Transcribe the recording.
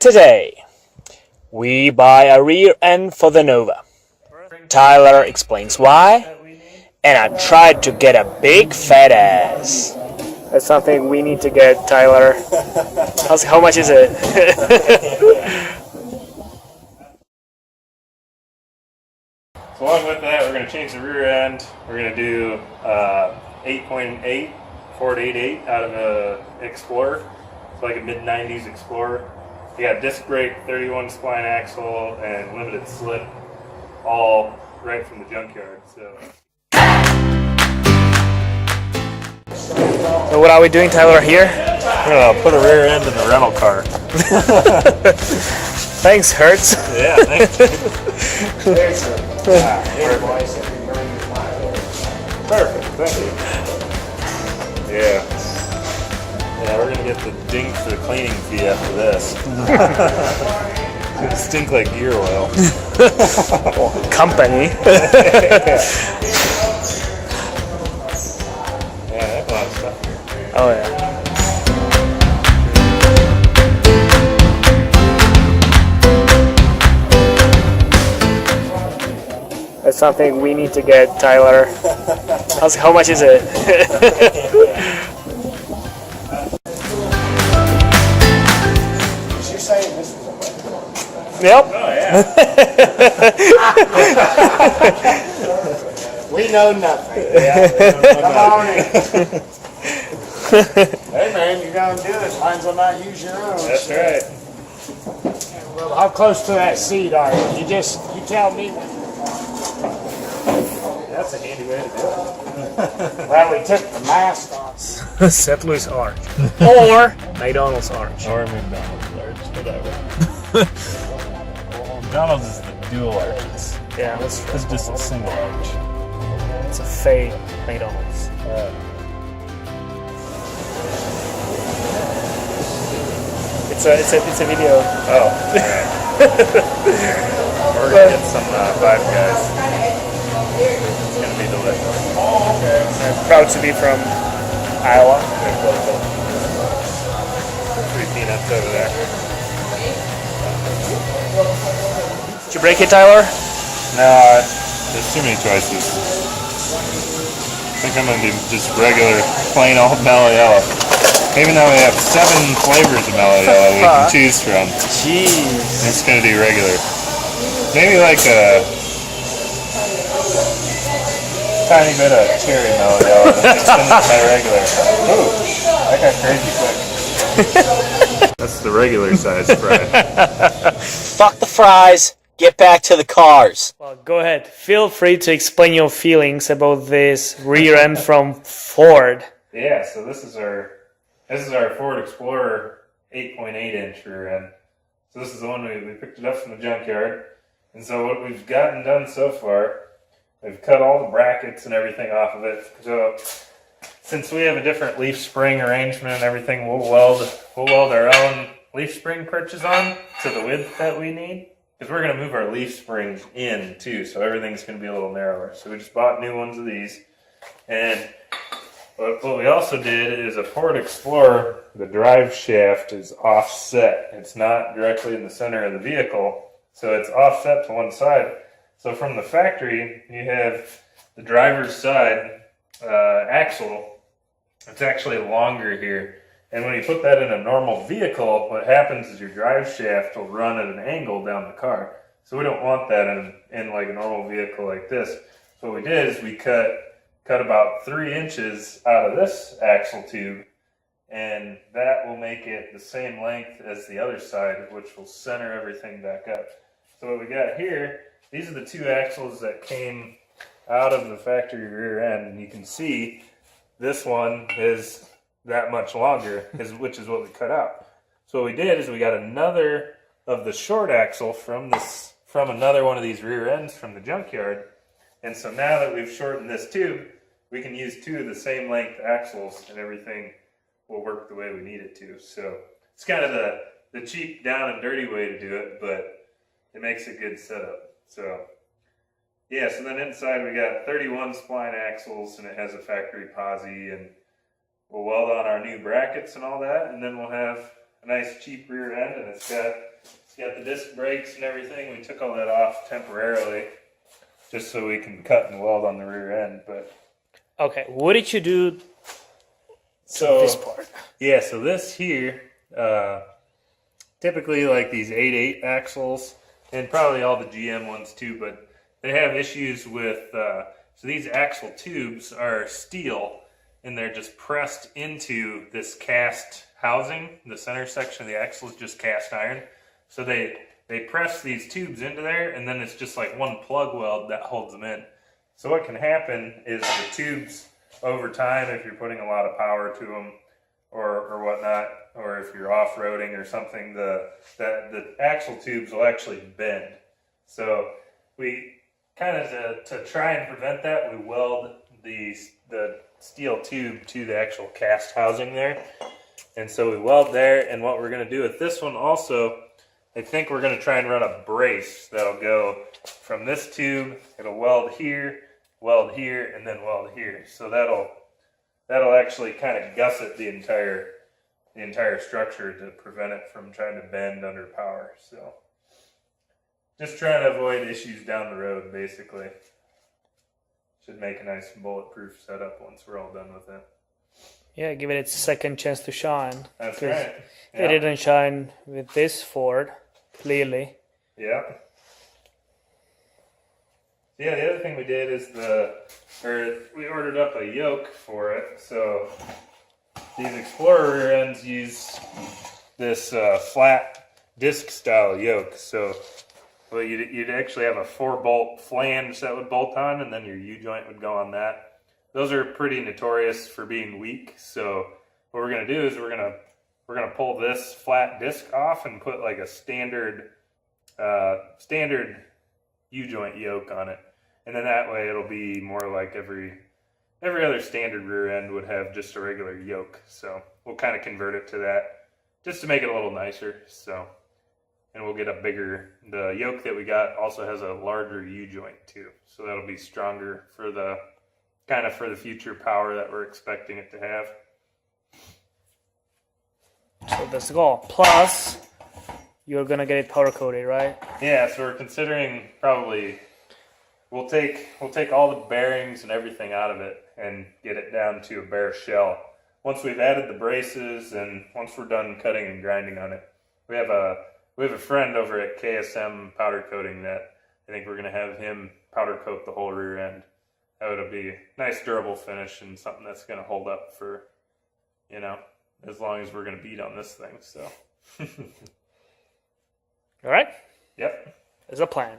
Today, we buy a rear end for the Nova. Tyler explains why, and I tried to get a big fat ass. That's something we need to get, Tyler. How much is it? So along with that, we're going to change the rear end. We're going to do 8.8 Ford 8.8 out of an Explorer. It's like a mid-90s Explorer. You got disc brake, 31 spline axle, and limited slip, all right from the junkyard. So what are we doing, Tyler, here? we're going to put a rear end in the rental car. Thanks, Hertz. Yeah, thanks. Perfect, thank you. Yeah. Yeah, we're gonna get the ding for the cleaning fee after this. It's gonna stink like gear oil. Company. Yeah, that's a lot of stuff here. Oh yeah. That's something we need to get, Tyler. How much is it? You're saying this is a Yep. Oh yeah. We know nothing. Come on in. Hey man, you're gonna do it. Might as well not use your own. That's right. Well, how close to that seat are you? You tell me. That's a handy way to do it. Well, we took the mask off. St. Louis Arch. Or McDonald's Arch. Or McDonald's arch, whatever. McDonald's is the dual arches. Yeah, that's true. This is just a single arch. It's a fake McDonald's. It's a video. Oh, alright. We're gonna get some Five Guys. It's gonna be delicious. I'm proud to be from Iowa. Three peanuts over there. Did you break it, Tyler? No, there's too many choices. I think I'm gonna do just regular, plain old mellow yellow. Even though we have 7 flavors of mellow yellow we can choose from, Jeez. I'm just gonna do regular. Maybe like a tiny bit of cherry mellow yellow to mix into my regular. Ooh, that got crazy quick. That's the regular size fry. Fuck the fries. Get back to the cars. Well, go ahead. Feel free to explain your feelings about this rear end from Ford. Yeah, so this is our Ford Explorer 8.8 inch rear end. So this is the one we picked it up from the junkyard. And so what we've gotten done so far, we've cut all the brackets and everything off of it. So since we have a different leaf spring arrangement and everything, we'll weld our own leaf spring perches on to the width that we need. Because we're going to move our leaf springs in too, so everything's going to be a little narrower. So we just bought new ones of these. And what we also did is a Ford Explorer, the drive shaft is offset. It's not directly in the center of the vehicle, so it's offset to one side. So from the factory, you have the driver's side axle. It's actually longer here. And when you put that in a normal vehicle, what happens is your drive shaft will run at an angle down the car. So we don't want that in like a normal vehicle like this. So what we did is we cut about 3 inches out of this axle tube, and that will make it the same length as the other side, which will center everything back up. So what we got here, these are the 2 axles that came out of the factory rear end, and you can see this one is that much longer, which is what we cut out. So what we did is we got another of the short axle from another one of these rear ends from the junkyard. And so now that we've shortened this tube, we can use 2 of the same length axles and everything will work the way we need it to. So it's kind of the cheap, down and dirty way to do it, but it makes a good setup. So yeah, so then inside we got 31 spline axles and it has a factory posi, and we'll weld on our new brackets and all that, and then we'll have a nice cheap rear end, and it's got the disc brakes and everything. We took all that off temporarily just so we can cut and weld on the rear end. But Okay, what did you do to so this part? yeah, so this here, typically like these 8.8 axles, and probably all the GM ones too, but they have issues with, so these axle tubes are steel, and they're just pressed into this cast housing. The center section of the axle is just cast iron. So they press these tubes into there, and then it's just like one plug weld that holds them in. So what can happen is the tubes over time, if you're putting a lot of power to them or whatnot, or if you're off-roading or something, the axle tubes will actually bend. So we kind of, to try and prevent that, we weld the steel tube to the actual cast housing there. And so we weld there, and what we're going to do with this one also, I think we're going to try and run a brace that'll go from this tube, it'll weld here, and then weld here. So that'll actually kind of gusset the entire structure to prevent it from trying to bend under power. So just trying to avoid issues down the road, basically. Should make a nice bulletproof setup once we're all done with it. Yeah, give it its second chance to shine. That's right. It didn't shine with this Ford, clearly. Yeah. Yeah, the other thing we did is we ordered up a yoke for it. So these Explorer rear ends use this flat disc style yoke. So well, you'd actually have a 4-bolt flange that would bolt on, and then your U-joint would go on that. Those are pretty notorious for being weak. So what we're gonna do is we're gonna pull this flat disc off and put like a standard U-joint yoke on it, and then that way it'll be more like every other standard rear end would have just a regular yoke. So we'll kind of convert it to that just to make it a little nicer. So. And we'll get the yoke that we got also has a larger U-joint too. So that'll be stronger for the future power that we're expecting it to have. So that's the goal. Plus, you're gonna get it powder coated, right? Yeah, so we're considering probably we'll take all the bearings and everything out of it and get it down to a bare shell. Once we've added the braces and once we're done cutting and grinding on it, we have a friend over at KSM Powder Coating that I think we're going to have him powder coat the whole rear end. That would be a nice durable finish and something that's going to hold up for, as long as we're going to beat on this thing. So. All right. Yep. There's a plan.